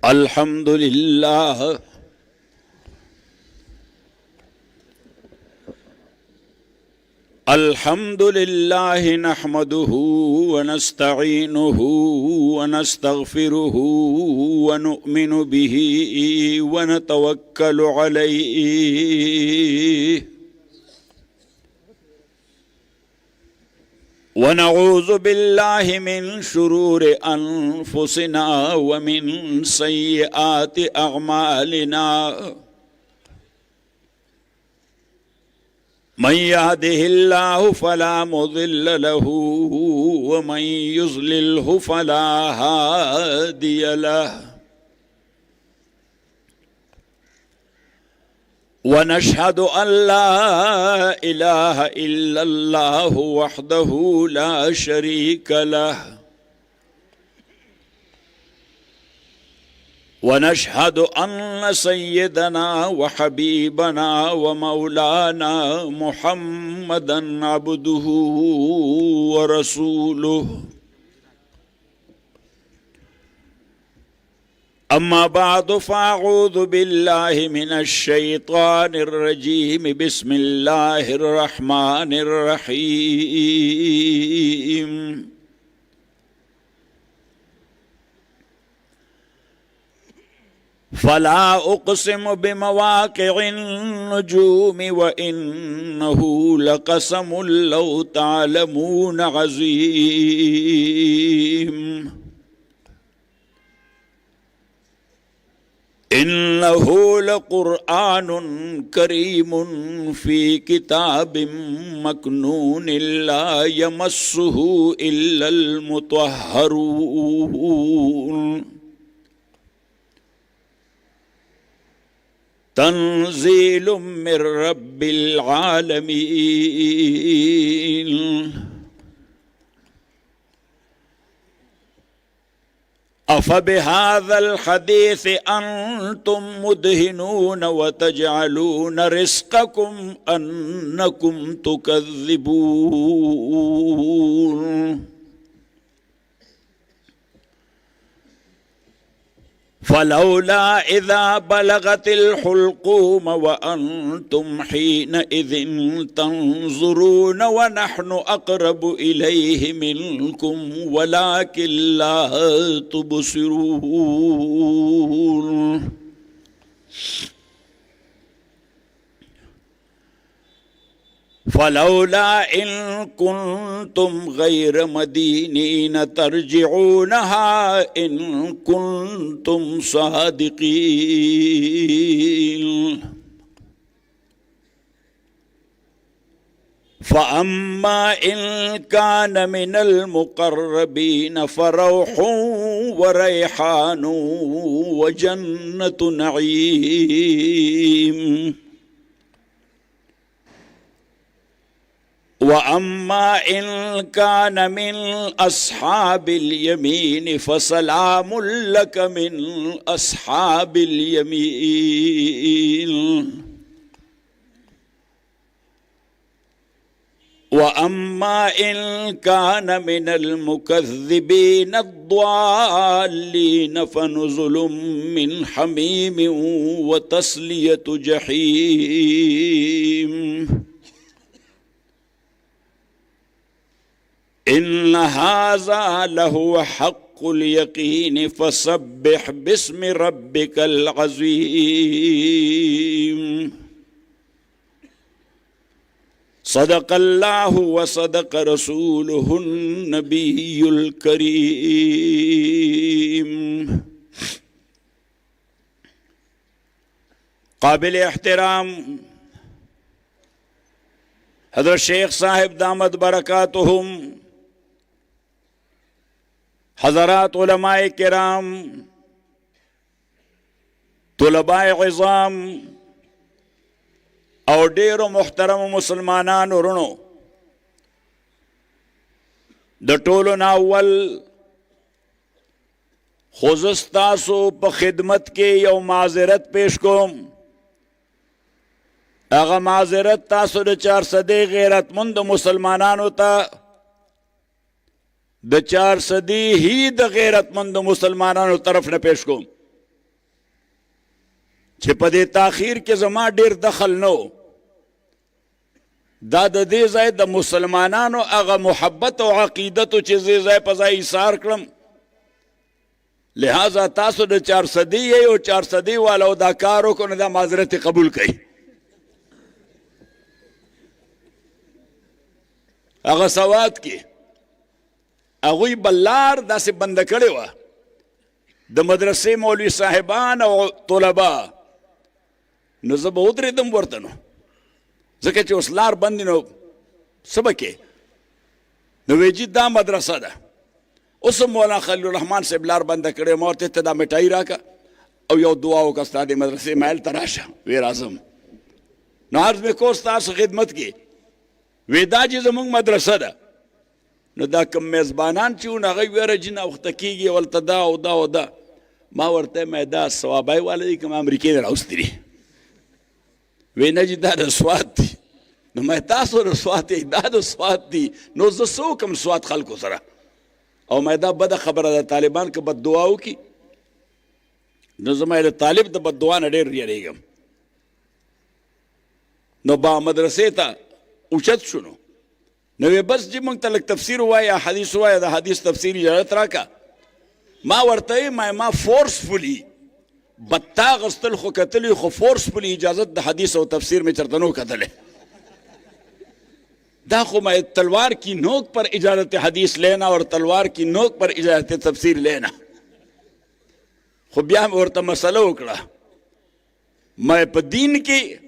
अल्हम्दुलिल्लाह अल्हम्दुलिल्लाह नहमदुहु व नस्तईनुहु व नस्तगफिरुहु व नुअमिनु बिही व नतवक्कलु अलैहि व नऊज़ु बिल्लाहि मिन शुरूरि अनफुसिना व मिन सय्यिआति अअमालिना मन यहदिहिल्लाहु फला मुदिल्ल लहु व मन युज़लिल्हु फला हादिय लहु व नशहदु अल्ला इलाहा इल्लल्लाहु वहदहु ला शरीक लहु व नशहदु अन्न सय्यदना व हबीबना व मौलाना मुहम्मदन अब्दुहु व रसूलुहु अम्मा बादु फ़अऊज़ु बिल्लाहि मिनश शैतानिर रजीम बिस्मिल्लाहिर रहमानिर रहीम फ़ला उक़सिमु बिमवाक़िइन नुजूम व इन्नहु लक़समुन लौ तअलमून अज़ीम इन्नहु लक़ुरआनुन करीमुन फ़ी किताबिम मकनून ला यमस्सुहु इल्लल मुतहहरून तंज़ीलुम मिर रब्बिल आलमीन अफ़बिहाज़ल हदीस अंतुम मुदहिनून व तजअलून रिज़्क़कुम अन्नकुम तुकज़्ज़िबून फ़लौला इज़ा बलगतिल हुल्क़ूम व अंतुम हीनइज़िन तंज़ुरून व नहनु अक़रबु इलैहि मिनकुम वलाकिन ला तुबसिरून फ़लौला इन कुन्तुम गैर मदीनीन तरजिऊनहा इन कुन्तुम सादिक़ीन फ़अम्मा इन कान मिनल मुक़र्रबीन फ़रौहुन व रैहानुन व जन्नतु नईम व अम्मा इन कान मिन अस्हाबिल यमीन फ़सलामुन लक मिन अस्हाबिल यमीन व अम्मा इन कान मिनल मुकज़्ज़िबीन अद्दाल्लीन फ़नुज़ुलुम मिन हमीमिन व तस्लियतु जहीम इन्न हाज़ा लहुव हक़्क़ुल यक़ीन फ़सब्बिह बिस्मि रब्बिकल अज़ीम सदक़ल्लाहु व सदक़ रसूलुहुन नबियुल करीम। काबिल एहतराम हज़रत शेख साहिब दामद बरकातुहुम, हज़रात उलमाए किराम, तुलबाए इज़ाम और डेरो मुहतरम मुसलमानान रुणो द टोलो नावल खुजस्तासो प खिदमत के यौ माजरत पेश कोम। अगा माजरत तासो द 400 गैरतमंद मुसलमानानो ता द 400 ही द गैरतमंद मुसलमानानो तरफ न पेश कोम। چې په دې تاخیر کې زما ډیر دخل نه و، دا د دې ځای د مسلمانانو هغه محبت او عقیدتو چې دې ځای په ځای ایثار کړم، لہذا تاسو د 400 یې او 400 والو دا کار وکړو نو دا معذرت قبول کړئ. هغه سواد کې هغوی بلار داسې بند کړې وه، د مدرسې مولوي صاحبان او طلبا، نو زه به ودرېدم ورته، نو ځکه چې اوس لار بند نو څه به کې، نو ویې جي دا مدرسه ده، اوس مولانا خلیل الرحمن صاحب لار بنده کړې، ما ورته ته دا مټایي راکړه او یو دعا وکړه ستا د مدرسې محل ته راشه. وی راځم. نو عرض مې کو ستاسو خدمت کې، وی دا چې زموږ مدرسه ده، نو دا کوم میزبانان چې وو هغوی ویره جي ناوخته کېږي ولته دا او دا او دا، ما ورته مې دا ثوابای والا دي که ما امریکې نه راوستي دي؟ وی نه جي دا د سوات دي. نو مې تاسو د سوات یې، دا د سوات دي، نو زه څه وکړم سوات خلکو سره؟ او مې دا بده خبره ده، طالبان که بد دعا وکړي نو زه مې د طالب د بد دعا نه ډېر یېرېږم. نو با مدرسې ته اوچت شو، نو وی بس چې موږ ته لږ تفسیر ووایه، حدیث ووایه، د حدیث تفسیر اجازت راکړه. ما ورته ما فورسفولي بتا غستل خو کتلی، خو فورسفولي اجازت د حدیث او تفسیر مې چرته نو کتلی. دا خو میں تلوار کی نوک پر اجازت حدیث لینا اور تلوار کی نوک پر اجازت تفسیر لینا. خو بیا مې ورته مسله وکړه، میں په دین کې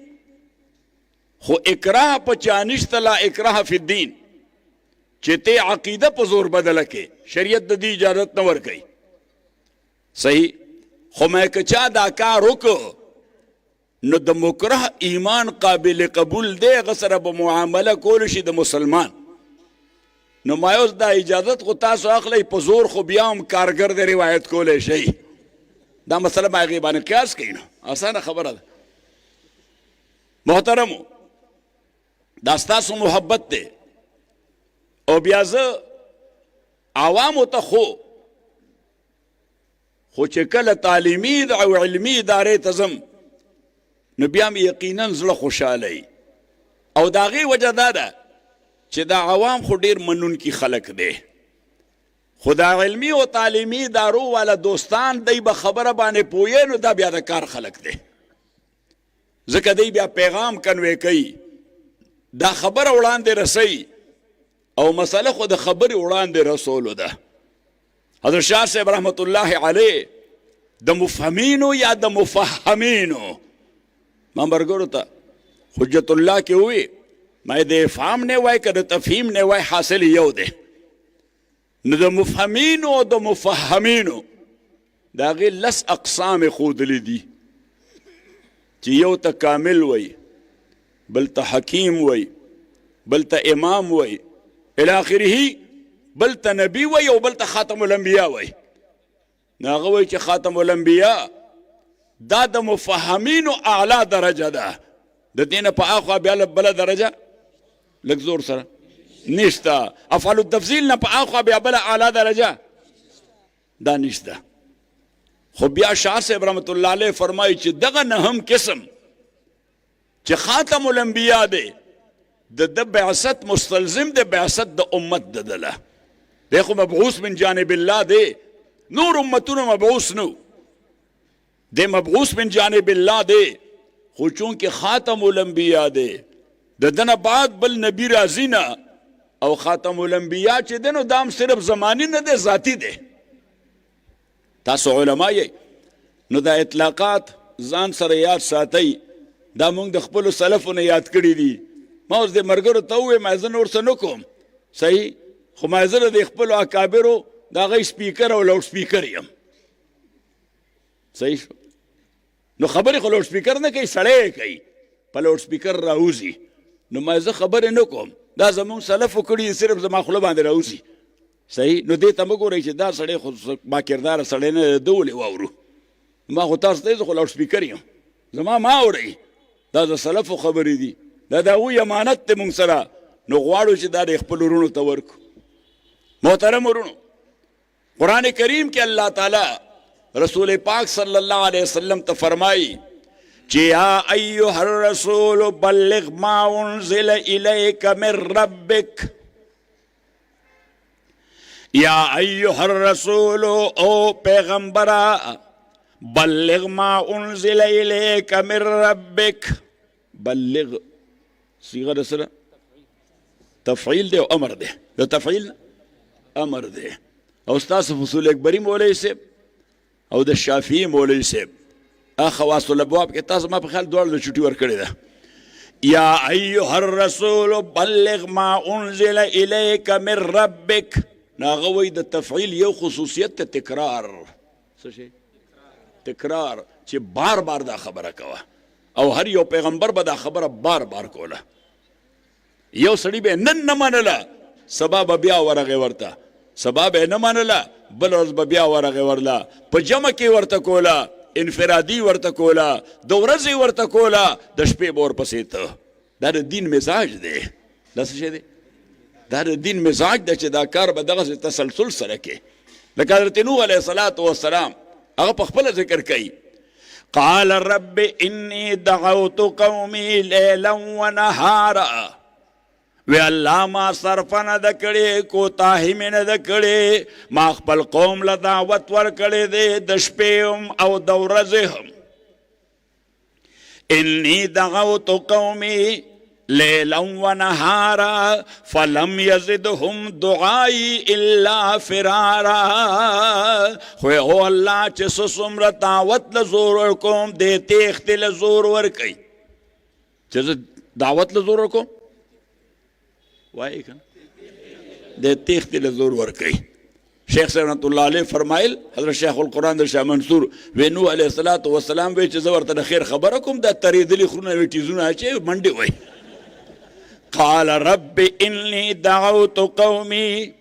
خو اکراه په چا نشته، لا اکراه فی الدین، چې ته عقیده په زور بدله کې شریعت د دې اجازت نه ورکوي. صحیح، خو میں که چا دا کار وکړو نو د مکره ایمان قابل قبول دی، هغه سره به معامله کول شي د مسلمان. نو ما اوس دا اجازت خو تاسو اخلئ په زور، خو بیا هم کارګر د روایت کولی شئ. دا مسله به هغې باندې قیاس کوي، نو اسانه خبره ده. محترمو، دا ستاسو محبت دی، او بیا زه عوامو ته خو چې کله تعلیمي او علمي ادارې ته ځم نو بیا مې یقینا زړه خوشحاله او د هغې وجه دا ده چې دا عوام خو ډېر منونکي خلک دی، خو دا علمي او تعلیمي ادارو والا دوستان دی به خبره باندې پوهې، نو دا بیا د کار خلک دی، ځکه دی بیا پیغام کنوی کوي، دا خبره وړاندې رسوي، او مسله خو د خبرې وړاندې رسولو ده. حضرت شاه صاحب رحمت الله علیه د مفهمینو یا د مفهمینو ما مرګرو ته حجت الله کې وی، ما د افهام نه وای که د تفهیم نه وای، حاصل یو دی. نو د مفهمینو او د مفهمینو د هغې 10 اقسام ښودلي دي، چې یو ته کامل وی، بل ته حکیم وی، بل ته امام وی، الی آخره، بل ته نبی وی او بل ته خاتم الانبیا وی. نو هغه وی چې خاتم الانبیا دا د مفهمینو اعلی درجه ده، د دې نه په اخوا بیا بله درجه لږ زور سره نشته، افعال التفضیل نه په اخوا بیا بله اعلی درجه دا نشته. خو بیا شاه صاحب رحمت الله علیه فرمایي چې دغه نهم قسم چې خاتم الانبیا دی، د بعثت مستلزم د بعثت د امت ددله دی، خو مبعوث من جانب الله دی، نور امتونه مبعوث نو دی، مبعوث من جانب الله دی، خو چونکه خاتم الانبیا دی د دنه بعد بل نبی راځي نه، او خاتم الانبیا چې دی نو دام صرف زمانی نه دی، ذاتی دی. تاسو علما یې، نو دا اطلاقات ځان سره یاد ساتئ، دا موږ د خپلو سلفو نه یاد کړي دي. ما اوس د ملګرو ته وویم ما زه نور څه نه کوم، صحیح، خو ما زه د خپلو اکابرو د هغوی سپیکر او لاوډ سپیکر یم. صحیح شو، نو خبرې خو لاوډ سپیکر نه کوي، سړی کوي، په لاوډ سپیکر راوځي. نو ما زه خبرې نه کوم، دا زموږ سلفو کړي، صرف زما خوله باندې راوځي. صحیح، نو دې ته مه ګورئ چې دا سړی خو با کرداره سړی نه ده، ولې واورو؟ ما خو تاسو ته زه خو لاوډ سپیکر یم، زما ما اورئ، دا د سلفو خبرې دي، دا د هغوی امانت دی موږ سره، نو غواړو چې دا د خپلو وروڼو ته ورکړو. محترم وروڼو، قرآن کریم کې الله تعالی رسول پاک صلی الله علیه وسلم ته فرمایي چې یا ایها الرسول بلغ ما انزل الیک من ربک، یا ایها الرسول او پیغمبرا بلغ ما انزل الیک من ربک. بلغ صیغه د سره تفعیل دی او امر دی، د تفعیل امر دی. او ستاسو فصول اکبری مولوی صاحب او د شافعي مولوی صاحب خواص الابواب کې تاسو ما په خیال دواړو د چوټي ورکړې ده. یا ایها الرسول بلغ ما انزل الیک من ربک. ناغه وی د تفعیل یو خصوصیت ته تکرار، څه شي تکرار، چې بار بار دا خبره کوه او هر یو پیغمبر به دا خبره بار بار کوله. یو سړی به نن نه منله سبا به بیا ورغې ورته، سبا به نه منله بل ورځ به بیا ورغې ورله، په جمع کې ورته کوله، انفرادي ورته کوله، د ورځې ورته کوله، د شپې به ورپسې ته. دا د دین مزاج دی. دا څه شی دی؟ دا د دین مزاج دی چې دا کار به دغسې تسلسل سره کې. لکه حضرت نوح علیه الصلاة والسلام هغه په خپله ذکر کوي، قال رب انی دعوت قومی لیلا و نهارا. وی الله ما صرفه نه ده کړې، کوتاهي مې نه ده کړې، ما خپل قوم له دعوت ورکړی دی د شپې هم او د ورځې هم. انی دعوت قومی لیلا و نهارا فلم یزدهم دعائی الا فرارا. خو او الله چې څه څومره دعوت له زور ورکوم دې تېښتې له زور ورکوي. چې زه دعوت له زور ورکوم وایي که نه، دې تېښتې له زور ورکوي. شیخ صاحب رحمت الله علیه فرمایل، حضرت شیخ القرآن د شاه منصور وی نوح علیه الصلاة والسلام وی چې زه ورته د خیر خبره کوم دا ترېدلي خرونه وی ټیزونه اچوي منډې وایي. قال رب إني دعوت قومي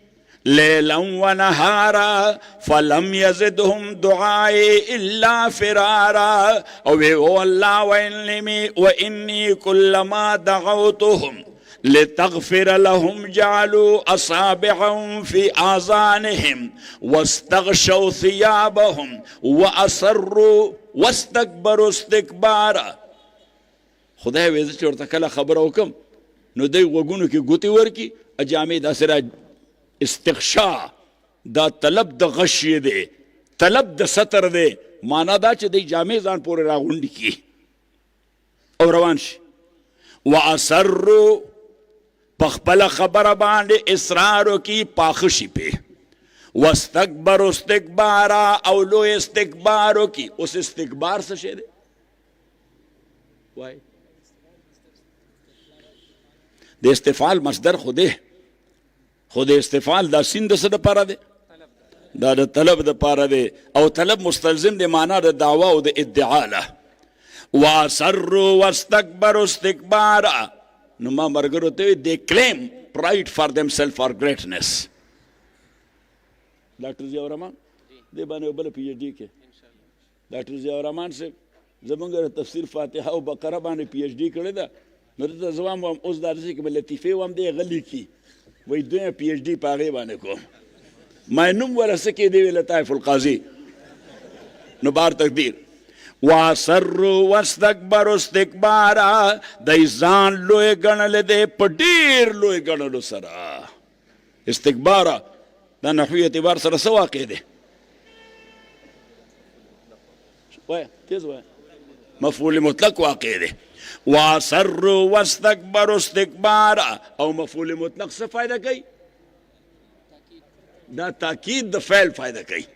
ليلا ونهارا فلم يزدهم دعائي إلا فرارا. او الله وإني كلما دعوتهم لتغفر لهم جعلوا أصابعهم في آذانهم واستغشوا ثيابهم وأصروا واستكبروا استكبارا. خدای وی زه چې ورته کله خبره وکم نو دی غوږونو کې ګوتې ورکي، جامې داسې را استغشا، دا طلب د غشی دی، طلب د ستر دی. معنا دا چې دی جامې ځان پورې راغونډې کړي او روان شي. واصروا په خپله خبره باندې اصرار وکړي، پاخه شي پې. واستکبروا استکبارا او لوی استکبار وکړي. اوس استکبار څه شی دی؟ وایي د استفعال مصدر خو دی، خو د استفعال دا سین د څه دپاره دی؟ دا د طلب دپاره دی، او طلب مستلزم دی معنا د دعوا او د ادعا له. واصروا واستكبروا استكبارا. نو ما ملګرو ته وایي they claim pride for themselves for greatness. ډاکټر ضیاء الرحمن دې باندې بله پی ایچ ډي کې ډاکټر ضیاء الرحمن صاحب زمونږ د تفسیر فاتحه او بقره باندې پی ایچ ډي کړې ده. نو دته زه وایم اوس دا داسې کې به لطیفې وایم دی غلي کي وایي دوی پی ایچ ډي په هغې باندې کوم. ما نوم وله څه کېدی وی لطایف القاضي. نو بار تقدیر واصروا واستكبروا استكبارا. دی ځان لوی ګڼلی دی په ډېر لوی ګڼلو سره. استکبارا دا نحوي اعتبار سره څه واقع دی؟ وایه تیز وایه مفعول مطلق واقع دی. واصروا واستكبروا استكبارا. او مفعول مطلق څه فایده کوي؟ دا تاکید د فعل فایده کوي.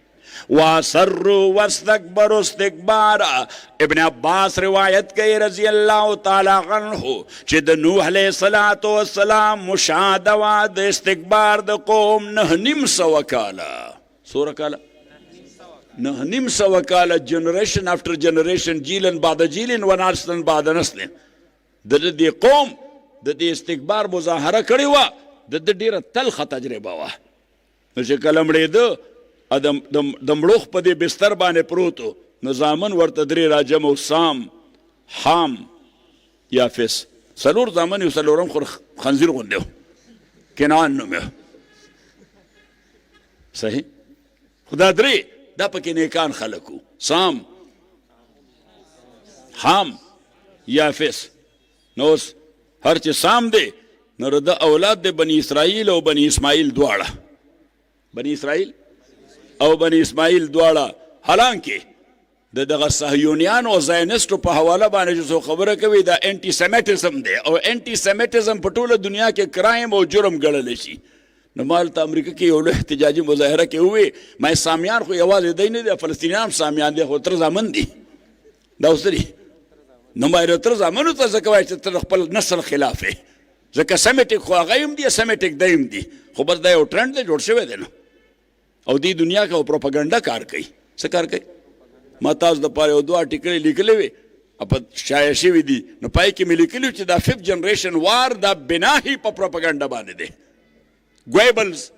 واصروا واستكبروا استكبارا. ابن عباس روایت کوي رضی الله تعالی عنه چې د نوح علیه الصلاة والسلام مشاهده وه د استکبار د قوم 9.5 کاله. څومره کاله؟ 9.5 کاله. جنریشن افټر جنریشن، جیلن بعد جیلن و نسلن بعد نسلن. د دې قوم د دې استکبار مظاهره کړې وه. د ډېره تلخه تجربه وه. نو چې کله مړېده د مړوخ په دې بستر باندې پروت و، نو زامن ورته 3 راجمع و، سام، حام، یافس. 4 زامن یو، 4م خو خنزیر غوندې و، کنعان نوم یې. صحیح؟ خو دا 3 دا پکې نیکان خلک و. سام، حام یافس نو اوس هر چې سام دی نو د اولاد د بني اسرائیل او بني اسماعیل دواړه بني اسرائیل او بني اسماعیل دواړه حالانکه دغه صهیونیانو او زاینسټو په حواله باندې چې خبره کوي دا انټي سیمیټیزم دی او انټي سیمیټیزم په ټوله دنیا کې کرایم او جرم ګڼل شي نو مالته امریکا کې یو لوی احتجاجي مظاهره کې وې ما سامیان خو یوازې دی نه دي فلسطینیان سامیان دي خو تر زامن دي دا اوسري نو ما تر زامنو ته ځکه وایي چې تر خپل نسل خلاف یې ځکه سیمیټیک خو هغه هم دي سیمیټیک دی هم دي خو بس دا یو ټرند دی جوړ شوی دی نو او دې دنیا کې پروپاګاندا کار کوي څه کار کوي ما تاسو دپاره یو دوه ټیکړې لیکلې وې په شایع شوي دي نو پای کې مې لیکلي چې دا 5th جنریشن وار دا بنا هی په پروپاګاندا باندې دی ګویبلز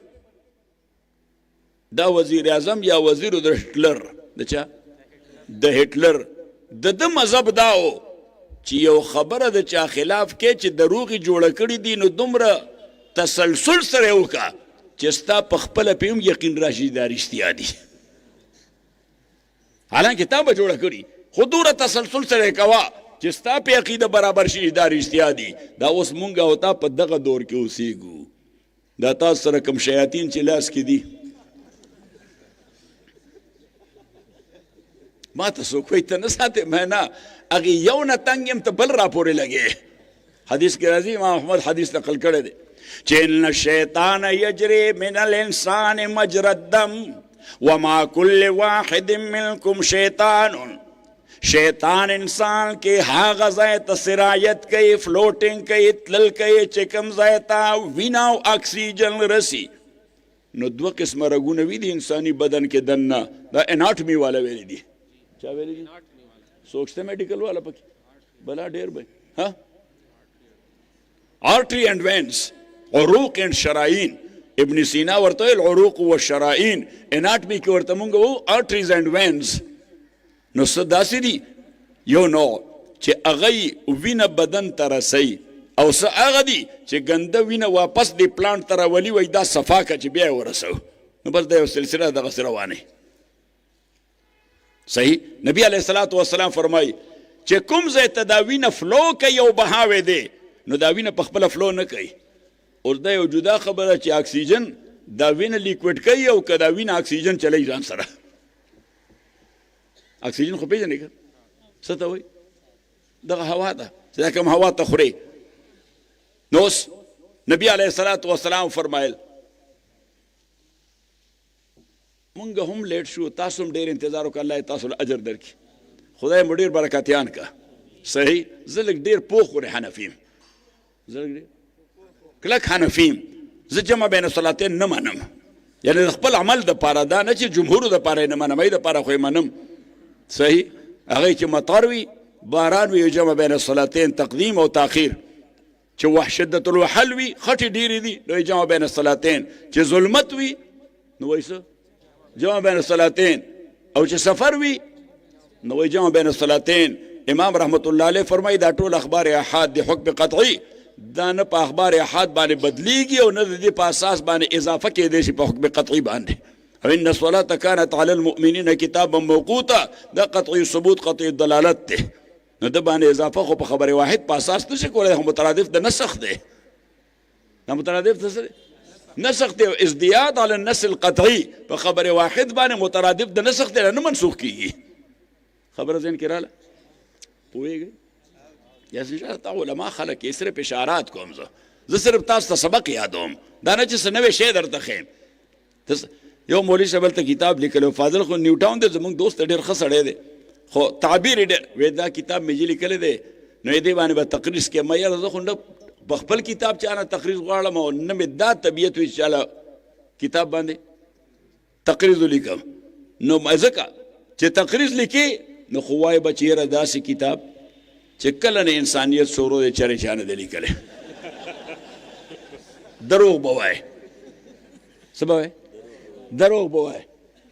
دا وزیر اعظم یا وزیر د هټلر د چا د هټلر د مذهب دا و چې یو خبره د چا خلاف کې چې دروغې جوړه کړي دي نو دومره تسلسل سره وکړه چې ستا په خپله پې هم یقین راشي دا رښتیا دي حالانکه تا به جوړه کړي خو دومره تسلسل سره یې کوه چې ستا په عقیده برابر شي دا رښتیا دي دا اوس مونږ او تا په دغه دور کې اوسېږو دا تاسو سره کوم شیاطین چې لاس کې دي ما ته څوک وایي ته نه ساتې ما نه هغې یو نه تنګ یم ته بل راپورې لګې حدیث کې راځي امام احمد حدیث نقل کړی دی چې ان الشیطان یجري من الانسان مجرى الدم وما كل واحد منكم شیطان شیطان انسان کې هغه ځای ته سرایت کوي فلوټینګ کوي تلل کوي چې کوم ځای ته وینه او اکسیجن رسي نو دوه قسمه رګونه وي د انساني بدن کې دننه دا اناټمي والا ویلي دي چا ویلي دي څوک شته میډیکل والا پکې بلا ډېر به ها artery and veins عروق and شرايين ابن سینا ورته ویل عروق و شرايين اناټمي کې ورته مونږ وو arteries and veins نو څه داسې دي یو نوع چې هغه وینه بدن ته رسوي او څه هغه دي چې ګنده وینه واپس د پلانټ ته راولي وایي دا صفا که چې بیا یې ورسوو نو بس دا یو سلسله دغسې روانه صحیح نبی علیه الصلاة والسلام فرمایي چې کوم ځای ته دا وینه فلو کوي او بهاوی دی نو دا وینه په خپله فلو نه کوي اوس دا یو جدا خبره چې اکسیجن دا وینه لیکویډ کوي او که دا وینه اکسیجن چلی ځان سره اکسیجن خو پیژنې که څه ته وایي دغه هوا ده چې دا کوم هوا ته خورې نو اوس نبی علیه الصلاة والسلام فرمایل مونږ هم لیټ شو تاسو هم ډېر انتظار وکړه الله تاسو له اجر درکړي خدای مو ډېر برکاتیان که صحیح زه لږ ډېر پوخ ورې حنفي یم زه لږ ډېر کلک حنفي یم زه جمع بین الصلاتین نه منم یعنې د خپل عمل دپاره دا نه چې جمهورو دپاره یې نه منم ای دپاره خو یې منم صحیح هغه چې مطر وي باران وي جمع بین الصلاتین تقدیم او تاخیر چې وحشدت الوحل وي خټې ډېرې دي نو جمع بین الصلاتین چې ظلمت وي نو وایي څه جمع بین الصلاتین او چې سفر وي نو وایي جمع بین الصلاتین امام رحمت الله علیه فرمایي دا ټول اخبار احاد د حکم قطعي دا نه په اخبار احاد باندې بدلیږي او نه د دې په اساس باندې اضافه کېدی شي په حکم قطعي باندې او ان الصلاة كانت على المؤمنين كتابا موقوتا دا قطعي ثبوت قطعي دلالت دی نو د باندې اضافه خو په خبر واحد په اساس نشي کولی خو مترادف د نسخ دی دا مترادف د څه دی نسخ دی ازدیاد على النسخ القطعي په خبر واحد باندې مترادف د نسخ دی نه منسوخ کیږي خبره ذهن کې رااله پوهېږئ یا تا علما خلک یې صرف اشارات کوم زه صرف تاسو ته سبق یادوم دا نه چې څه نوی شی درته ښیم یو مولوي صاحب هلته کتاب لیکلی فاضل خو نیوټاون دی زموږ دوست ډېر ښه سړی دی خو تعبیر یې ډېر وی دا کتاب مې چې لیکلی دی نو دې باندې به تقریض کې ما یاره زه خو نه په خپل کتاب چا نه تقریض غواړم او نه مې دا طبیعت وي چې چاله کتاب باندې تقریض ولیکم نو ځکه چې تقریض لیکي نو خو وایي به چې یاره داسې کتاب چې کله نه انسانیت شروع دی چرې چا نه دی لیکلی دروغ به وایي څه به وایي دروغ به وایي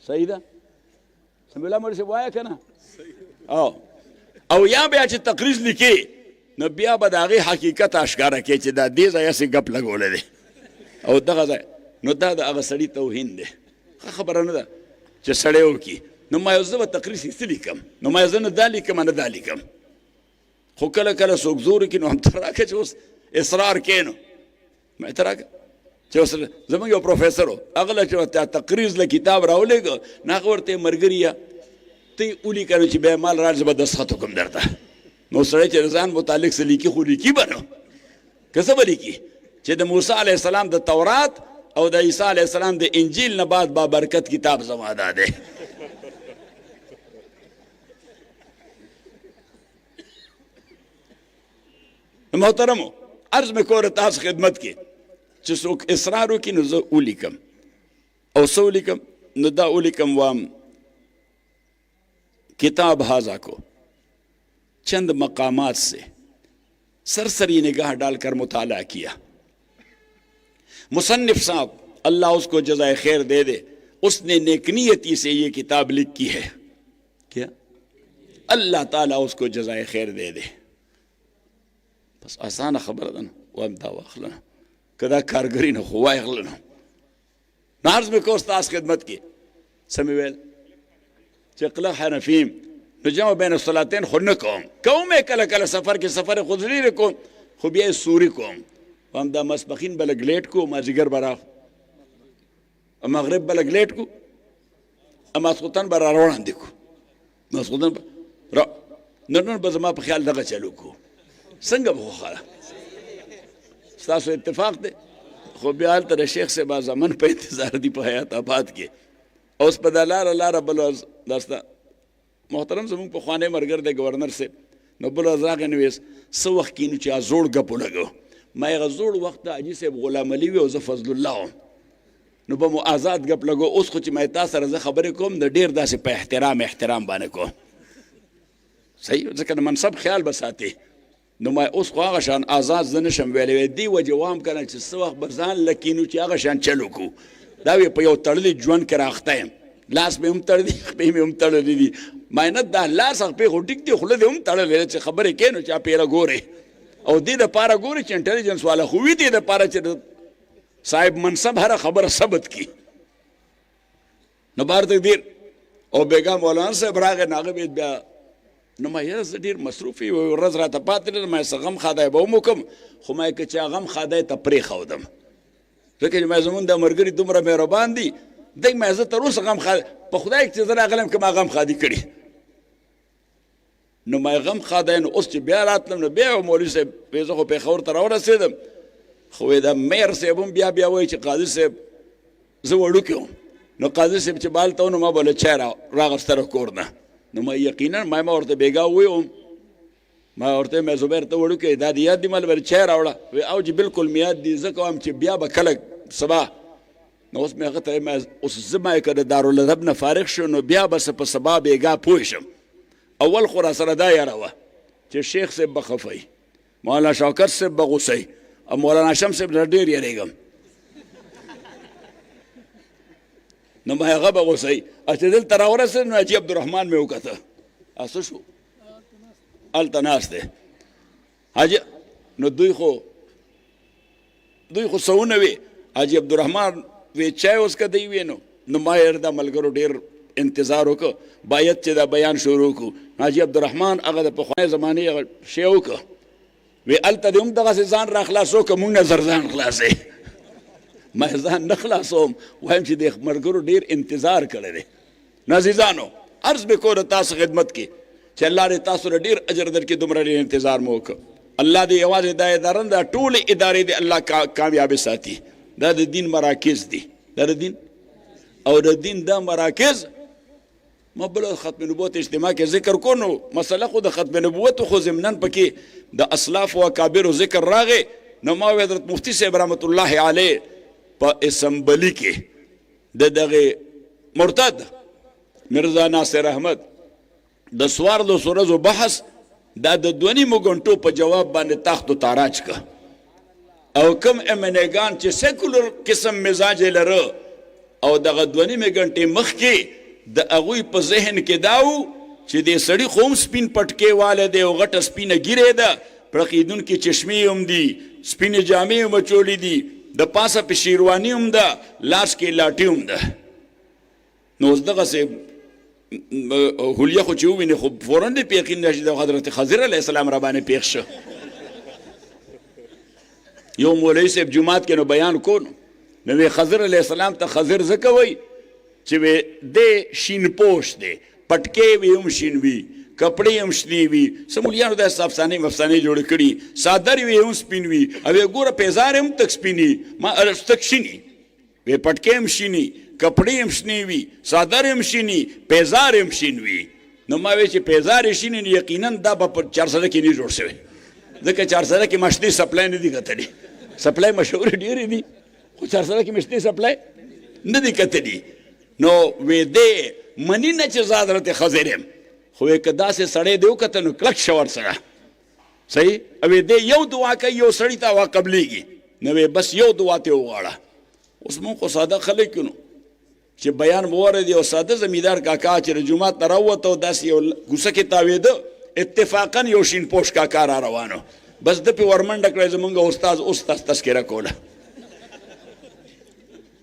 صحیح ده سم الله مړ صاحب وایه که نه او یا بیا چې تقریض لیکي نو بیا به د هغې حقیقت اشکاره کوي چې دا دې ځای هسې ګپ لګولی دی او دغه ځای نو دا د هغه سړي توهین دی ښه خبره نه ده چې سړی وکړي نو ما یو زه به تقریض څه لیکم نو ما یو زه نه دا لیکم نه دا لیکم خو کله کله څوک زور کړي نو همته راکړه چې اوس اصرار کوې نو ما ته راکړه چې اوس زموږ یو پروفیسر و هغه له چې تقریض له کتاب راولېږه نو هغه ورته یې ملګري ته یې ولیکه نو چې بیا مال راځي به دستخط وکړم درته نو سړی چې ځان متعلق څه لیکي خو لیکي به نو که څه به لیکي چې د موسی علیه السلام د تورات او د عیسی علیه السلام د انجیل نه بعد بابرکت کتاب زما دا دی محترمو عرض مې کوله تاسو خدمت کې چې څوک اصرار وکړي نو زه ولیکم او څه ولیکم نو دا ولیکم وام کتاب हाजा को चंद मकामात से सरसरी निगाह डालकर मुताला किया मुसन्निफ साहब अल्लाह उसको जज़ाए खैर दे दे उसने नेकनीयती से ये किताब लिखी है क्या अल्लाह ताला उसको जज़ाए खैर दे दे बस आसान खबर है ना वो हम दावा खलना कदा कारगरी न हुआ खलना नार्ज में को उस्ताद खिदमत की समीवेल चकला हनफीम نو جمع بین الصلاتین خو نه کوم کله کله سفر کې سفر خودری کوم خو بیا سوري کوم هم دا مسبخین بلګ لیټ کو مازیګر برا مغرب بلګ لیټ کو اما سلطان برا روان دي کو مسعودن را نن به زما په خیال دغه چلو کو څنګه به خو تاسو اتفاق دی خو بیا تر شیخ سے با زمن په انتظار دی په حیات آباد کې اوس په دلار بل داستا محترم زمون په خوانه مرګر د گورنر سے نو بل ازاغ نویس سو وخت کینو چې زوړ غپ لګو ما یې زوړ وخت اجي سه غلام علي او ز فضل الله نو به مو آزاد غپ لګو اوس خو چې ما تاسو سره خبرې کوم د ډیر داسې په احترام باندې کوم صحیح ځکه منصب خیال بساتي نو ما اوس خو هغه شان آزاد زنه شم ویلې دی و جواب کنه چې سو وخت برزان لکینو چې هغه شان چلو کو دا په یو تړلې ژوند کې راخته لاس به هم تړلې خپې مې هم تړلې دي ماینه دا لاس خپې خو ټیک دی خوله دې هم تړلې چې خبرې کوې نو چا پیره ګورې او دې دپاره ګورې چې انټلیجنس والا خو وي دې دپاره چې صاحب منصب هره خبره ثبت کړي نو بار تقدیر او بیګا مولانا صاحب راغی نو هغه بیا نو ما یاره زه ډېر مصروف یو ورځ راته پاتې نه ما څه غم خدای به هم وکړم خو ما که چا غم خدای ته پرېښودم ځکه چې ما زمونږ د ملګري دومره مهربان دي دی ما زه تر اوسه غم خادي په خدای چې زه راغلم که ما غم خادي کړي نو ما غم خادی نو اوس چې بیا راتلم نو بیا مولوي صاحب زه خو پېښور ته راورسېدم خو دا میر صاحب هم بیا وایي چې قاضي صاحب زه وړوکی وم نو قاضي صاحب چې بالته و نو ما به له چای راغسته کور نه نو ما یقینا ما ورته بیګا وویم ما ورته ما زبیر ته وړوکی دا دې یاد دي ما له چای راوړه وی او چې بالکل مې یاد دي ځکه وایم چې بیا به کله سبا نو اوس مې هغه ته اوس زه ما که د دارالادب نه فارغ شو نو بیا به په سبا بیګا پوه شم اول خو را سره دا یاره وه چې شیخ صاحب به خفه مولانا شوکت صاحب به غوسه او مولانا شمس صاحب نه ډېر یېرېږم نو ما هغه به غوسه چې دلته راورسېد نو حاجي عبدالرحمن مې وکته څه شو هلته ناست دی حاجي نو دوی خو څه وی حاجي عبدالرحمن وی چای اوس که دی وی نو ما یې دا ملګرو ډېر انتظار وکړو باید چې دا بیان شروع کړو حاجي عبدالرحمن هغه د پخوانۍ زمانې هغه شی وکړه وی هلته دې هم دغسې ځان را خلاص وکړه موږ نه زر ځان خلاصوې ما ځان نه خلاصوم وایم چې د ملګرو ډېر انتظار کړی دی نو عزیزانو عرض مې کوو د تاسو خدمت کې چې الله دې تاسو له ډېر اجر درکړي دومره ډېر انتظار مو وکړه الله دې یوازې دا اداره نه دا ټولې ادارې دې الله کامیابې ساتي دا د دین مراکز دي دا د دین او د دین دا مراکز ما بل ختم نبوت اجتماع کې ذکر کو نو مسله خو د ختم نبوت خو ضمناً پکې د اسلاف او اکابر ذکر راغی نو ما حضرت مفتی صاحب رحمت الله علیه په اسمبلی کې د دغه مرتد مرزا ناصر احمد د څوارلسو ورځو بحث دا د 2.5 غنټو په جواب باندې تخت و تاراج کا او کم امنګان چې سیکولر قسم مزاج لره او دغه 2.5 غنټې مخکې د هغوی په ذهن کې داو چې د سړي خو هم سپین پټکې واله دی او غټه سپینه ګیرې ده پړقیدونکې چشمې هم دي سپینې جامې هم اچولې دي د پاسه په شیرواني هم ده لاس کې لاټي هم ده نو اوس دغسې حلیه خو چې ووینې خو فوراً دې په یقین راشي د حضرت خضر علیه السلام را باندې پیښ شو. یو مولوي صاحب جومات کې نو بیان کو نو وی خضر علیه السلام ته خضر ځکه وایي چې وی دی شین پوش دی، پټکې وي هم شین وي، کپړې هم شنې وي. څه مولیانو داسې افسانې مفسانې جوړې کړي، څادر وي هم سپین وي، او وی ګوره پیزار هم تک سپیني تک شیني، وی پټکې هم شیني، کپړې هم شنې وي، څادر هم شیني، پیزار هم شین وي. نو ما وی چې پیزار یې شیني نو یقینا دا به په چارسده کې نه جوړ شوی، ځکه چارسده کې مشتي سپلای نه دي کتلي. سپلای مشهور ډېرې دي خو چارسده کې مشتي سپلای نه دي کتلي. نو وی دی منی نه چې زه حضرت خضر یم، خو وی که داسې سړی دی وکتل نو کلک شه ورسره صحیح. او وی دی یو دعا کوي یو سړي ته هغه قبلیږي، نو وی بس یو دعا ته وغواړه. اوس مونږ خو ساده خلک یو نو چې بیان به واورېدي او ساده زمیندار کاکا چې د جومات نه راووته او داسې یو کوڅه کې تاوېده، اتفاقا یو شین پوش کاکا را روانو، بس ده پې ورمنډه کړی زمونږ استاد اوس تاسو تذکره کوله.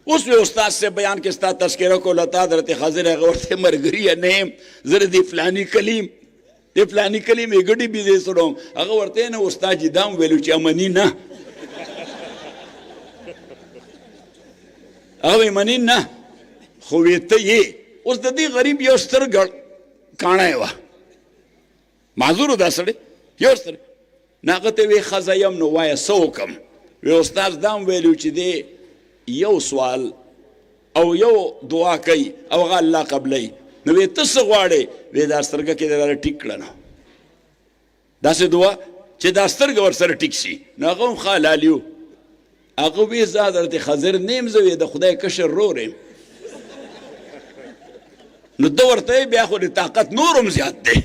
اوس وی استاد سے بیان کې ستا تذکره کوله، تا حضرت خضر هغه ورته مرګري نه یم، زه د فلاني کلیم د فلاني کلیم یې ګډې بېدې سړوم. هغه ورته نه استاد جي دا م ویلو چې امني نه، هغه وی مني نه، خو وی ته یې. اوس د دې غریب یو ستر کاڼی وه، معذور دا سړی یو ستر، نو هغه ته وی ښځه یم نو وایه څه وکړم؟ وی استاد دا م ویلو چې دی یو سوال او یو دعا کوي او هغه الله قبلوي. نو وی ته څه غواړې؟ وی دا سترګه کې دلاره ټیک کړه نو داسې دعا چې دا سترګه ورسره ټیک شي. نو هغه هم ښه حلالي و. هغه وی زه حضرت خضر نه یم، زه وی د خدای کشر رور یم. نو ده ورته بیا خو د طاقت نور هم زیات دی،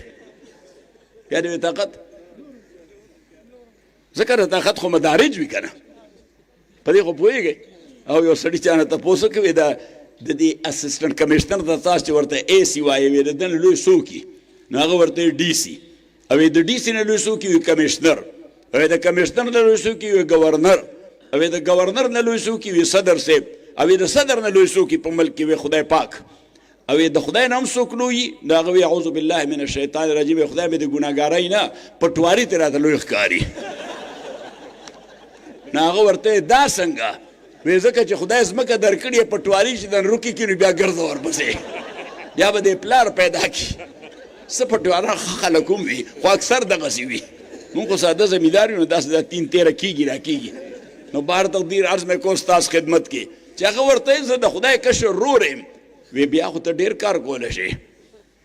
بیا د طاقت ځکه د طاقت خو مدارج وي که نه، په دې خو پوهېږئ. او یو سړي چا نه تپوس کوي د دې اسسټنټ کمیشنر ته تاسو چې ورته اے سی وایي، وی د ده نه لوی څوک وي؟ نو هغه ورته ډي سي، او د ډي سي نه لوی څوک وي کمیشنر، او د کمیشنر نه لوی څوک وي ګورنر، او د ګورنر نه لوی څوک وي صدر صاحب، او د صدر نه لوی څوک په ملک کې وي خدای پاک، او د خدای نه هم څوک لوی. نو هغه وی اعوذ بالله من الشیطان الرجیم، خدای مې د ګناهګارۍ نه پټواري ته راته لوی ښکاري. نو هغه ورته دا څنګه؟ وی ځکه چې خدای ځمکه درکړې یې پټواري چې د رکي کړي بیا ګرځه ورپسې، بیا به دې پلار پیدا کړي. څه پټواره خلک هم وي خو اکثر دغسې وي. مونږ خو ساده زمیندار یو نو داسې دا تین تیره کېږي را کېږي. نو بهر تقدیر عرض مې کو ستاسو خدمت کې چې هغه ورته زه د خدای کشر رور یم. وی بیا خو ته ډېر کار کولی شي،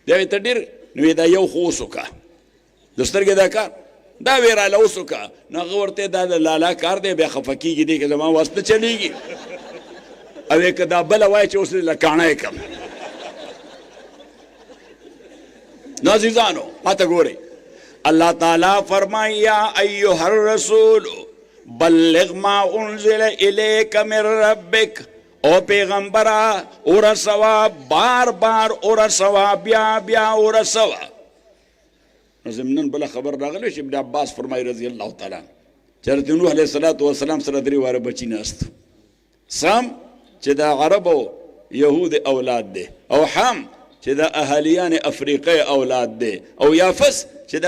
بیا وی ته ډېر، نو دا یو خو اوس وکړه د سترګې دا کار، دا وی راله اوس وکړه. نو هغه ورته دا د لالا کار دی، بیا خفه کېږي دی که زما وس نه چلېږي، او یې که دا بله وایي چې اوس دې له کاڼی کړم. نو عزیزانو ماته ګورئ، الله تعالی فرمایي یا ایها الرسول بلغ ما انزل الیک من ربک، او پیغمبره ورسوه، بار بار ورسوه، بیا بیا ورسوه. نو ضمناً بله خبر راغلی چې ابن عباس فرمایي رضی الله تعالی چې حضرت نوح علیه السلام سره 3 واره بچي ناست، سم چې د عربو یهود اولاد دی، او حم چې د اهالیان افریقی اولاد دی، او یافس چې د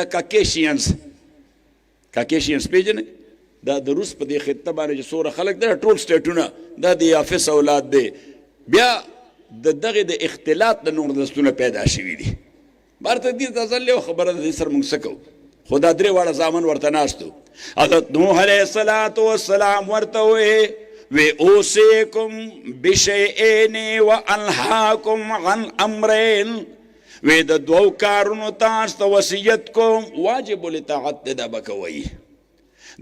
کاکیشینز پیژنئ، دا د روس په دې خطه باندې چې څومره خلک دی ټول سټیټونه دا د یافس اولاد دی. بیا د دغې د اختلاط د نور نسلونه پیدا شوي دي. بهر تقدیر ته ځل یو خبره د دې سره موږ څه کوو، خو دا 3 واړه زامن ورته ناست وو. حضرت نوح علیه السلام ورته وویې وی اوصیکم بشیئین و انهاکم عن امرین، وی د 2 کارونو تاسو ته وصیت کوم، واجب الاطاعت دا به کوئ،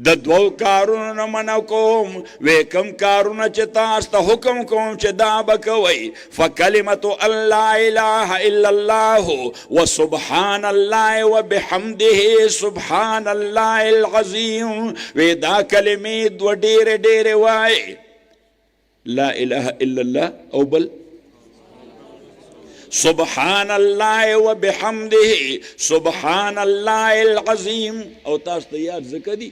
د 2 کارونو نه منع کوم، وی کم کارونه چې تاسو ته حکم کوم چې دا به کوئ، فکلمة ان لا اله الا الله وسبحان الله وبحمده سبحان الله العظیم، وی دا کلمې 2 ډېرې وایي، لا اله الا الله او بل سبحان الله وبحمده سبحان الله العظیم. او تاسو ته یاد ځکه دي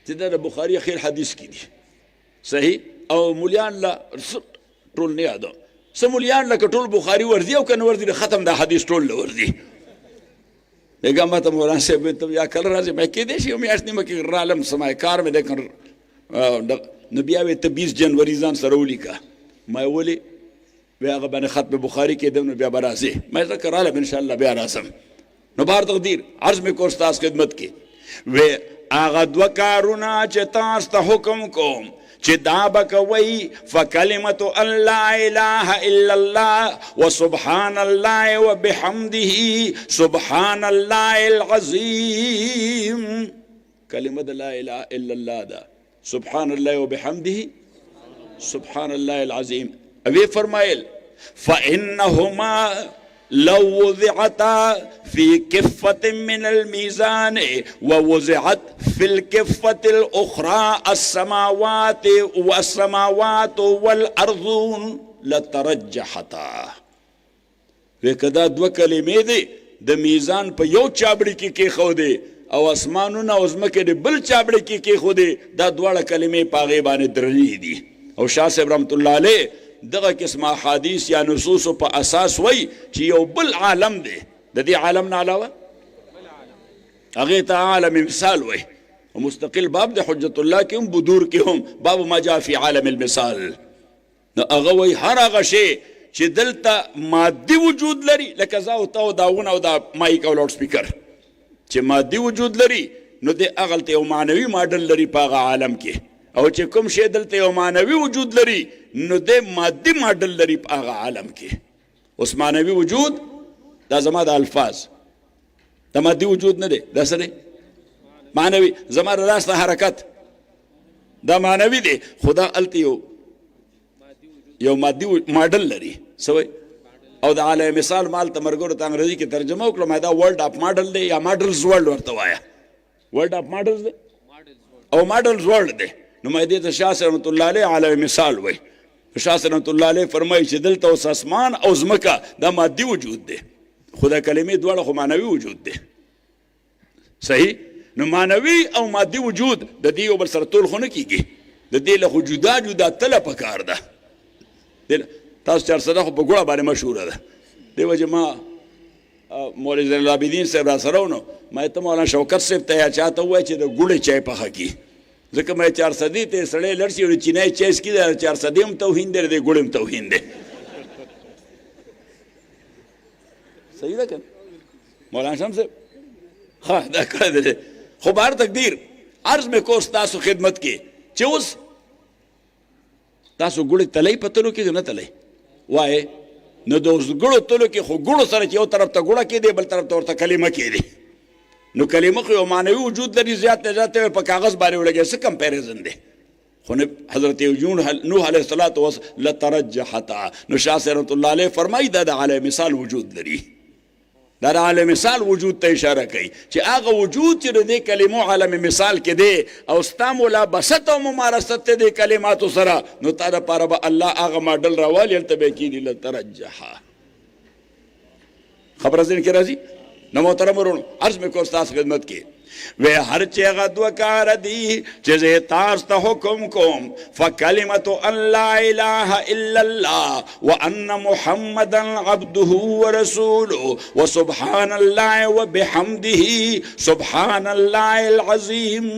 چې دا د بخاري اخیر حدیث کې دي صحیح، او مولیان لا ټول نه یادو، سمولیان لکه ټول بخاري ورځي او کنه ورځي ختم د حدیث ټول ورځي دغه ماته مولانا صاحب ته یا کله راځي مې کې دې شي میاشت نیمه کې رالم سمای کار مې د نو بیا وې ته 20 جنوري ځان سره ولیکه ما ولي بیا هغه باندې ختم بخاري کې دم بیا برازي مې ذکر رااله ان شاء الله بیا راځم نو بار تقدیر عرض مې کو استاد خدمت کې و هغه دوه کارونه چې تاسو ته حکم کوم چې دا بکوي فکلمت ان لا اله الا الله وسبحان الله وبحمده سبحان الله العظیم کلمه لا اله الا الله دا سبحان الله وبحمده سبحان الله العظیم ابي فرمایل فانهما لو وضعتا في كفة من الميزان ووضعت في الكفة الأخرى السماوات والأرضون لترجحتا وکدا دو کلمې دي د میزان په یو چابړي کې خو دي او اسمانونه او زمکه د بل چابړي کې خو دي دا دواړه کلمې په غي باندې درلې دي او شاه صاحب رحمت الله علیه دغه قسمه حدیث یا نصوص په اساس وای چې یو بل عالم دی د دې عالم نه علاوه هغه ته عالم مثال وای او مستقل باب د حجت الله کې هم بدور کې هم باب ما جاء فی عالم المثال نو هغه وای هر هغه شی چې دلته مادي وجود لري لکه زاو تاو داونه او دا مایک او لاوډ سپیکر چې مادي وجود لري نو د اغلته یو معنوي ماډل لري په هغه عالم کې او چې کوم شی دلته یو معنوي وجود لري نو د مادي ماډل لري په هغه عالم کې اوس معنوي وجود دا زما د الفاظ دا مادي وجود نه دی دا څه دی معنوي زما د لاس حرکت دا معنوي دی خدا الته یو مادي ماډل لري سوي او د عالم مثال مال تمرګرو ته انګریزي کې ترجمه وکړم دا ورلد اف ماډل دی یا ماډلز ورلد ورته وایا ورلد اف ماډلز دی او ماډلز ورلد دی نو مې دې ته شاه رحمت الله علیه عالم مثال وای شاه رحمت الله علیه فرمایي چې دلته اوس اسمان او زمکه دا مادي وجود دی خدا کلمې دواړه خو معنوي وجود دی صحیح نو معنوي او مادي وجود د دې یو بل سره تول خو نه کیږي د دې له جدا جدا تله پکار ده تاسو چر صدا خو په ګوړه باندې مشهوره ده دی وجه ما مولوی زین العابدین صاحب را سره ونو ما ته مولانا شوکت صاحب ته یا چاته وای چې د ګوړې چای پخه کی ځکه مې 400 ته سړی لړشي او چینای چای سکي 400 هم توهین دی د ګوړم توهین دی صحیح ده کنه مولانا شمس ها دا کړه دې خو بهر تقدیر عرض مې کوس تاسو خدمت کې چې اوس تاسو ګوړې تلې پتلو کې نه تلې وای نو د اوس ګوړو تلو کې خو ګوړو سره چې یو طرف ته ګوړه کې دی بل طرف ته ورته کلمه کې دی نو کلمه خو یو معنوي وجود لري زیات په کاغذ باندې ولګي څه کمپیریزن دی خو حضرت نوح علیه السلام لترجحتا نو شاه رحمت الله علیه فرمایي دا د عالم مثال وجود لري دا د عالم مثال وجود ته اشاره کوي چې هغه وجود چې د کلمو عالم مثال کې دی او ستا ملابست او ممارست د کلماتو سره نو تا دپاره به الله هغه ماډل راوالي هلته به یې کېږي لترجحا خبره ذهن کې راځي نو محترم ورونو عرض مې کو ستاسو خدمت کې وی هر چې هغه دوه کاره دي چې زه تاسو ته حکم کوم فکلمة ان لا اله الا الله وان محمدا عبده ورسوله وسبحان الله وبحمده سبحان الله العظیم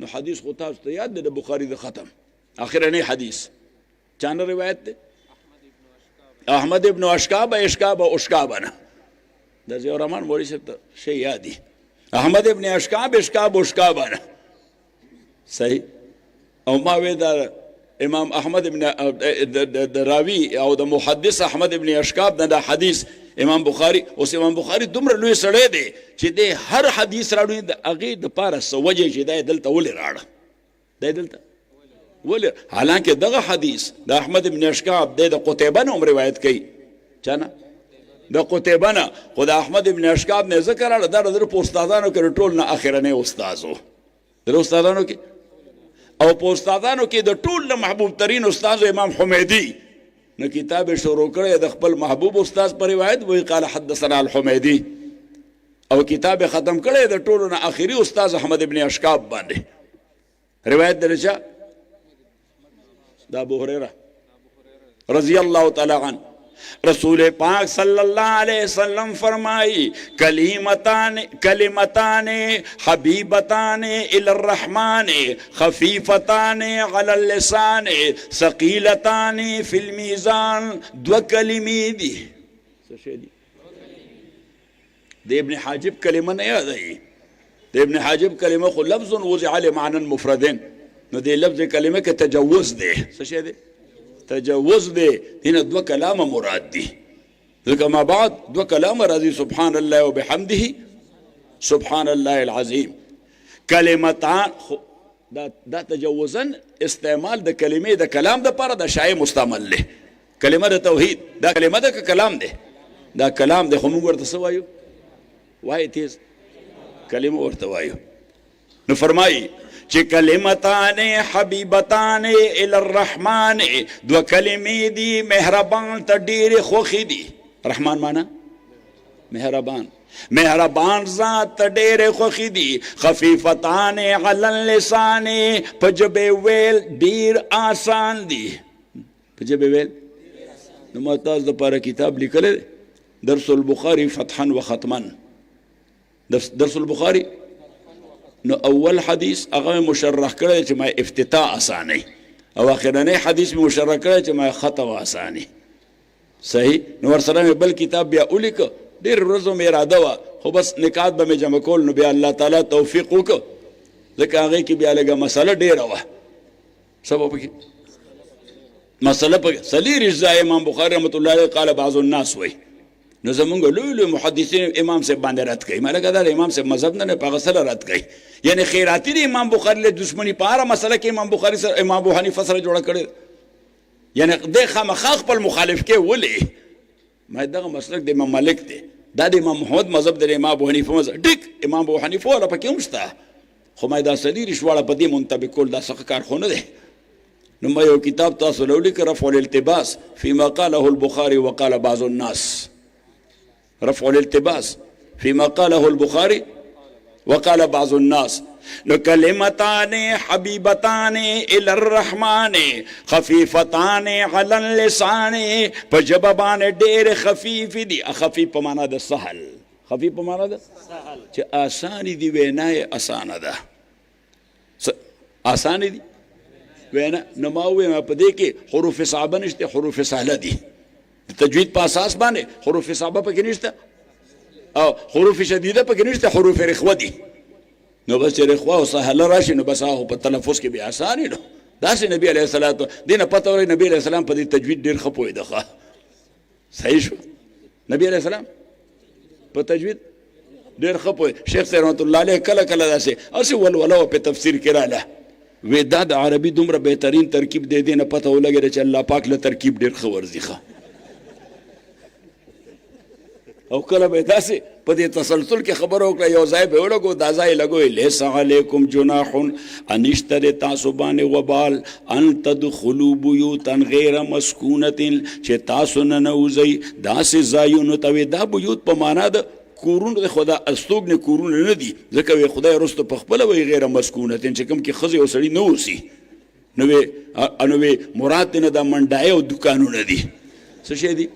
نو حدیث خو تاسو ته یاد دی د بخاري د ختم اخرنی حدیث چانه روایت دی احمد ابن اشکاب د ضیاء الرحمن مولوی صاحب ته شی یادي احمد ابن اشکاب صحیح او ما وی دا امام احمد ابن د راوی او د محدث احمد ابن اشکاب دا حدیث امام بخاری اوس امام بخاری دومره لوی سړی دی چې د هر حدیث راوړي د هغې دپاره څه وجه چې دا یې دلته ولې راړه دا یې دلته ولې حالانکه دغه حدیث د احمد ابن اشکاب دی د قتیبه نه هم روایت کوي چا نه د قتیبه نه خو د احمد ابن اشکاب نه ذکر راړه دا د په استادانو کې ټول نه اخرنی استاد و د استادانو کې او په استادانو کې د ټول نه محبوب ترین استاد امام حمیدی نو کتاب شروع کړی د خپل محبوب استاد پر روایت وی قال حدثنا الحمیدی او کتاب ختم کړی د ټولو نه اخري استاد احمد ابن اشکاب باندې روایت درچا د ابو هريره رضی اللہ تعالی عنہ. رسول پاک صلی اللہ علیہ وسلم فرمائی کلمتان حبیبتان الی الرحمن خفیفتان علی اللسان ثقیلتان فی المیزان. دو کلمی دی دے ابن حاجب کلمہ نہیں یاد آئی. دے ابن حاجب کلمہ خو لفظ وضع لمعنى مفردین نو دے لفظ کلمہ کے تجوز دے سشے دے تجوز دے. هنا دو کلام مراد دی. ذکر ما بعد دو کلام راضی سبحان اللہ و بحمده سبحان اللہ العظیم. کلمتان دا تجوزن استعمال دا کلمه دا کلام دا پارا دا شای مستعمل لے. کلمه دا توحید دا کلمه دا کلام دے دا کلام دے. خمون ورطا سوائیو وائی تیز کلمه ورطا وائیو. نو فرمائی چی کلمتان حبیبتان الی الرحمن دو کلمی دی مہربان تا دیر خوخی دی. رحمان مانا مہربان. مہربان ذات تا دیر خوخی دی. خفیفتان علی اللسان پجب ویل دیر آسان دی. پجب ویل نماتاز دا پارا کتاب لکلے درس البخاری فتحا و ختما. درس البخاری نو اول حدیث اغا مشرح کرده چه ما افتتاح آسانی او آخرانه حدیث میں مشرح کرده چه ما ختم آسانی. صحیح. نو ورسلام بل کتاب بیا اولی که دیر رزو میں اراده وا خو بس نکات با میں جمع کول نو بیا اللہ تعالی توفیق ہو که ذکر آغای کی بیا لگا مسئلہ دیر وا سبا پکی مسئلہ پکی سلیر اجزاء امام بخاری رحمت اللہ علیہ قال بعض الناس وی نو زمونگو لوی محدثین امام سے باندے رد گئی. مالا کہتا امام سے مذہب نے پاغسل رد گئی. یعنی خیراتی دی امام بخاری لے دشمنی پارا مسئلہ کہ امام بخاری سر امام ابو حنیفہ سر جوڑا کرے. یعنی دے خامخاق پر مخالف کے ولی میں دا مسلک دے امام مالک دے دا دے امام محمد مذہب دے امام ابو حنیفہ مذہب ڈک امام ابو حنیفہ والا پا کیوں مشتا خو میں دا صدیر اشوارا پا دی منطبق کول دا سخکار خونه دے. نمہ یو کتاب تاسو لولی که رفع الالتباس فیما قاله البخاری وقال بعض الناس. رفع الالتباس فيما قاله البخاري وقال بعض الناس. كلمتان حبيبتان إلى الرحمن خفيفتان على اللسان فجببان دير خفيف دي. خفيف بمعنى ده سهل. خفيف بمعنى ده سهل. آساني دي ويناي آسانة ده آساني دي وینا نماوی میں پدے کہ حروف صعبہ نشتے حروف سہلہ دی. تجوید پا اساس بانے حروف صعبہ پا کنشتا او حروف شدیدہ پا کنشتا حروف رخوہ دی. نو بس رخوہ و سہلہ راشی نو بس آہو پا تلفظ کے بھی آسانی نو دا سے نبی علیہ السلام دینا پتہ ہو رہی نبی علیہ السلام پا دی تجوید دیر خپوئی دخوا. صحیح شو نبی علیہ السلام پا تجوید دیر خپوئی. شیخ سے رحمت اللہ علیہ کلا کلا دا سے اسی والولو پہ تفسیر کرا لہ وی دا دا عربی دمرا بہترین ترکیب دے دینا پتہ ہو لگے رچ اللہ پاک لترکیب دیر خورزی خوا او کله به داسې په دې تسلسل کې خبره وکړه یو ځای به ولګو دا ځای لګوئ لیس علیکم جناح ان اشتري تاسو باندې وبال ان تدخلوا بیوتا غیر مسکونة چې تاسو نه نوځئ داسې ځایونو ته. دا بیوت په معنا د کورونه د خدا استوګنې کورونه نه دي ځکه وی خدای رستو په خپله وی غیر مسکونة چې کوم کې ښځې او سړي نه اوسي نو وی مراد دی نه دا منډای او دوکانونه دي. څه شی دي؟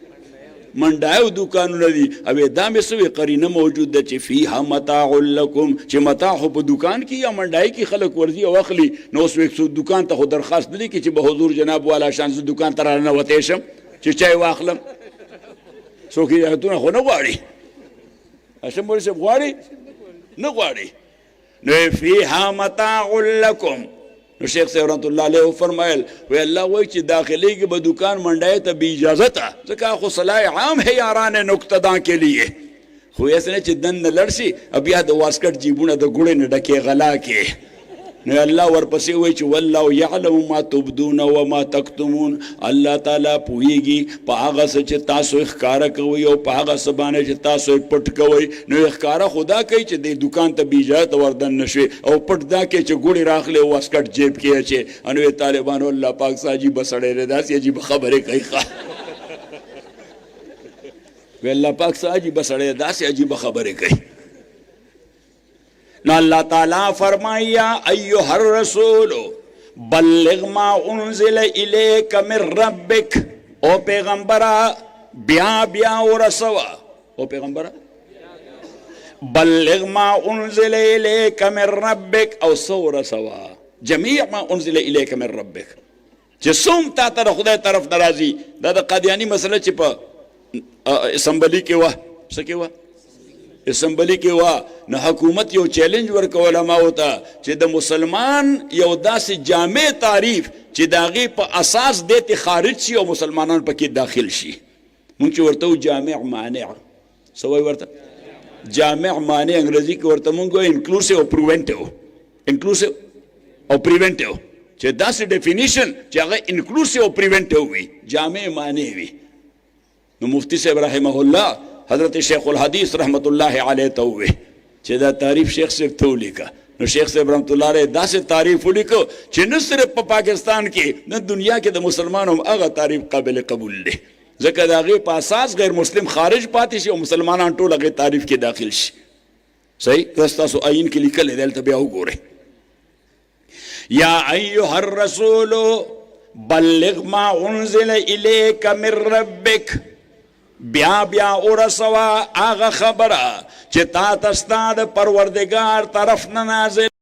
منډای او دوکانونه دي. او دا مې سوی قرینه موجود ده چې فیها متاع لکم چې متاع خو په دوکان کې یا منډای کې خلک ورځي او اخلي. نو اوس وی دوکان ته خو درخواست نه لیکي چې به حضور جناب والا شان زه دوکان ته راننوتی شم چې چای واخلم. څوک اجازتونه خو نه غواړي اشم مولوي صاحب غواړي نه غواړي. نو فیها متاع لکم. نو شیخ صاحب رحمت اللہ علیہ فرمائل وی اللہ وی چی داخلی کی با دکان منڈائے تا بی اجازتا ذکا خو صلاح عام ہے یاران نکتدان کے لیے خو ایسے نے چی دن لڑسی اب یا دا واسکٹ جیبونا دا گوڑے نڈکے غلا کے. نو اللہ ورپسی ہوئی چی واللہ یعلم ما تبدون وما تکتمون. اللہ تعالیٰ پوئیگی پا آغا سے چی تاسو اخکارا کوئی او پا آغا سبانے چی تاسو پٹ کوئی. نو اخکارا خدا کئی چی دے دکان تا بیجایت وردن نشوی او پٹ دا کے چی گوڑی راخ لے واسکٹ جیب کیا چی انوی طالبانو اللہ پاک سا عجیب سڑے ردا سی عجیب خبرے کئی خواہ وی اللہ پاک سا عجیب سڑے ردا سی عجیب خبرے کئی. نو اللہ تعالیٰ فرمایا ایوہ الرسول بلغ ما انزل الیک من ربک او پیغمبره بیا بیا ورسوا او پیغمبره بلغ ما انزل الیک من ربک او سو ورسوا جميع ما انزل الیک من ربک چې څوم تا ته خدای طرف ناراضي دا د قادیانی مسله چې په اسمبلی کې وه څه کې وه اسمبلی کې وه نو حکومت یو چیلنج ورکول علماو ته چې د مسلمان یو داسې جامع تعریف چې د هغې په اساس دی ته خارج شي او مسلمانان پکې داخل شي مونږ چې ورته جامع مانع څه وایي ورته جامع مانع انګریزي کې ورته مونږ وایو انکلوسیو او پریونټیو انکلوسیو او پریونټیو چې داسې ډیفینیشن چې هغه انکلوسیو او پریونټیو وي جامع مانع وي نو مفتی صاحب رحمه الله حضرت شیخ الحدیث رحمت الله علیه ته ووی چې دا تعریف شیخ صاحب ته ولیکه نو شیخ صاحب رحمت الله علیه داسې تعریف ولیکو چې نه صرف په پاکستان کې نه دنیا کې د مسلمان هم هغه تعریف قابل قبول دی ځکه د هغې په اساس غیر مسلم خارج پاتې شي او مسلمانان ټول هغې تعریف کې داخل شي صحیح دا ستاسو آیین کې لیکلی دی هلته بیا وګورئ یا ایها الرسول بلغ ما انزل الیک من ربک بیا بیا ورسوا آغا خبره چې تا ته ستا د پروردګار طرف نه نازل